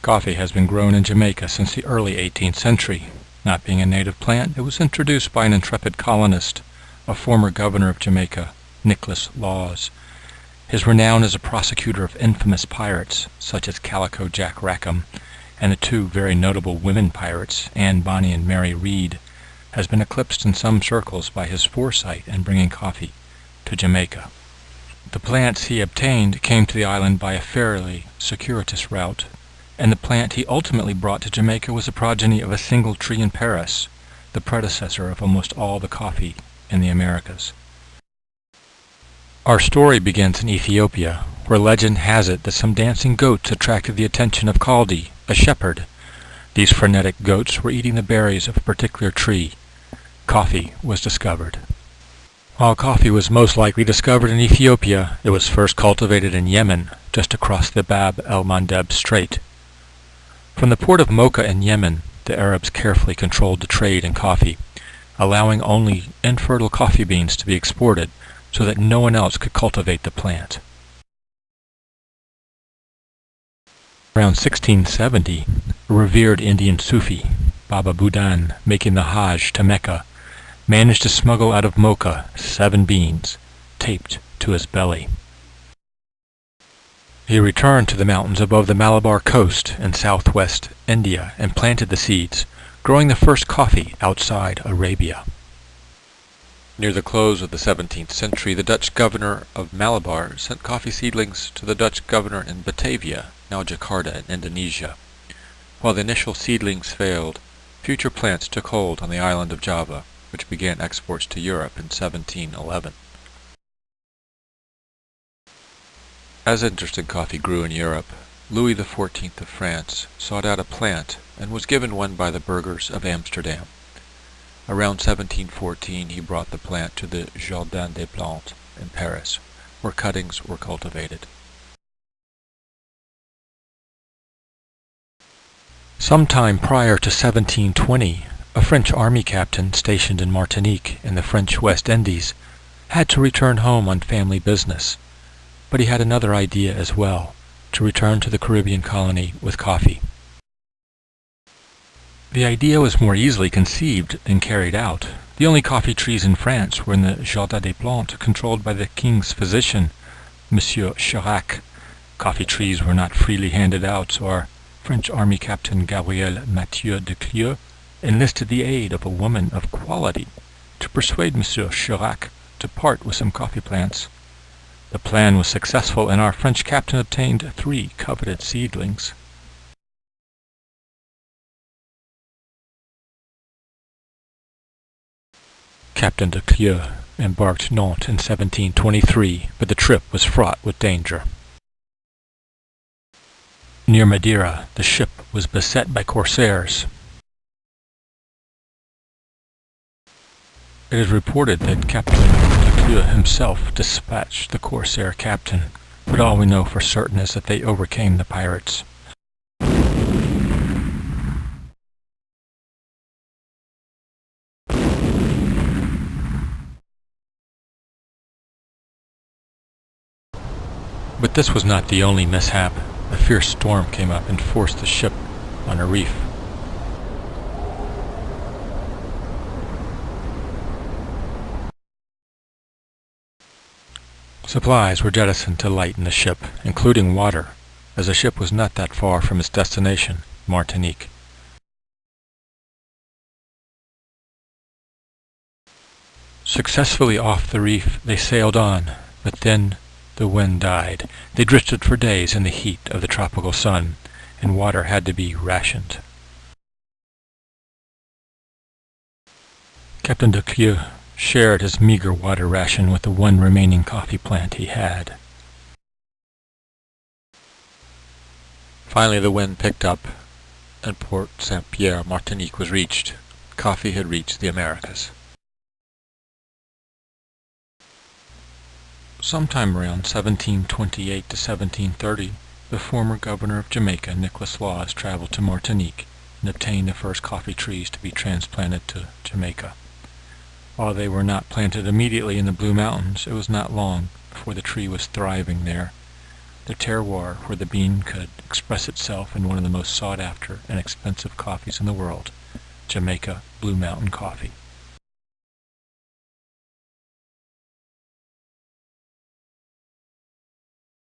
Coffee has been grown in Jamaica since the early 18th century. Not being a native plant, it was introduced by an intrepid colonist, a former governor of Jamaica, Nicholas Laws. His renown as a prosecutor of infamous pirates, such as Calico Jack Rackham, and the two very notable women pirates, Anne Bonny and Mary Read, has been eclipsed in some circles by his foresight in bringing coffee to Jamaica. The plants he obtained came to the island by a fairly circuitous route, and the plant he ultimately brought to Jamaica was a progeny of a single tree in Paris, the predecessor of almost all the coffee in the Americas. Our story begins in Ethiopia, where legend has it that some dancing goats attracted the attention of Kaldi, a shepherd. These frenetic goats were eating the berries of a particular tree. Coffee was discovered. While coffee was most likely discovered in Ethiopia, it was first cultivated in Yemen, just across the Bab el-Mandeb Strait. From the port of Mocha in Yemen, the Arabs carefully controlled the trade in coffee, allowing only infertile coffee beans to be exported so that no one else could cultivate the plant. Around 1670, a revered Indian Sufi, Baba Budan, making the Hajj to Mecca, managed to smuggle out of Mocha 7 beans, taped to his belly. He returned to the mountains above the Malabar coast in southwest India and planted the seeds, growing the first coffee outside Arabia. Near the close of the 17th century, the Dutch governor of Malabar sent coffee seedlings to the Dutch governor in Batavia, now Jakarta in Indonesia. While the initial seedlings failed, future plants took hold on the island of Java, which began exports to Europe in 1711. As interest in coffee grew in Europe, Louis XIV of France sought out a plant and was given one by the burghers of Amsterdam. Around 1714 he brought the plant to the Jardin des Plantes in Paris, where cuttings were cultivated. Sometime prior to 1720, a French army captain stationed in Martinique in the French West Indies had to return home on family business. But he had another idea as well, to return to the Caribbean colony with coffee. The idea was more easily conceived than carried out. The only coffee trees in France were in the Jardin des Plantes, controlled by the king's physician, Monsieur Chirac. Coffee trees were not freely handed out, so our French army captain Gabriel Mathieu de Clieu enlisted the aid of a woman of quality to persuade Monsieur Chirac to part with some coffee plants. The plan was successful, and our French captain obtained 3 coveted seedlings. Captain de Clieu embarked Nantes in 1723, but the trip was fraught with danger. Near Madeira, the ship was beset by corsairs. It is reported that Captain de Clieu himself dispatched the corsair captain, but all we know for certain is that they overcame the pirates. But this was not the only mishap. A fierce storm came up and forced the ship on a reef. Supplies were jettisoned to lighten the ship, including water, as the ship was not that far from its destination, Martinique. Successfully off the reef, they sailed on, but then the wind died. They drifted for days in the heat of the tropical sun, and water had to be rationed. Captain de Clieu shared his meager water ration with the one remaining coffee plant he had. Finally the wind picked up, and Port Saint-Pierre, Martinique was reached. Coffee had reached the Americas. Sometime around 1728 to 1730, the former governor of Jamaica, Nicholas Laws, traveled to Martinique and obtained the first coffee trees to be transplanted to Jamaica. While they were not planted immediately in the Blue Mountains, it was not long before the tree was thriving there. the terroir where the bean could express itself in one of the most sought-after and expensive coffees in the world, Jamaica Blue Mountain Coffee.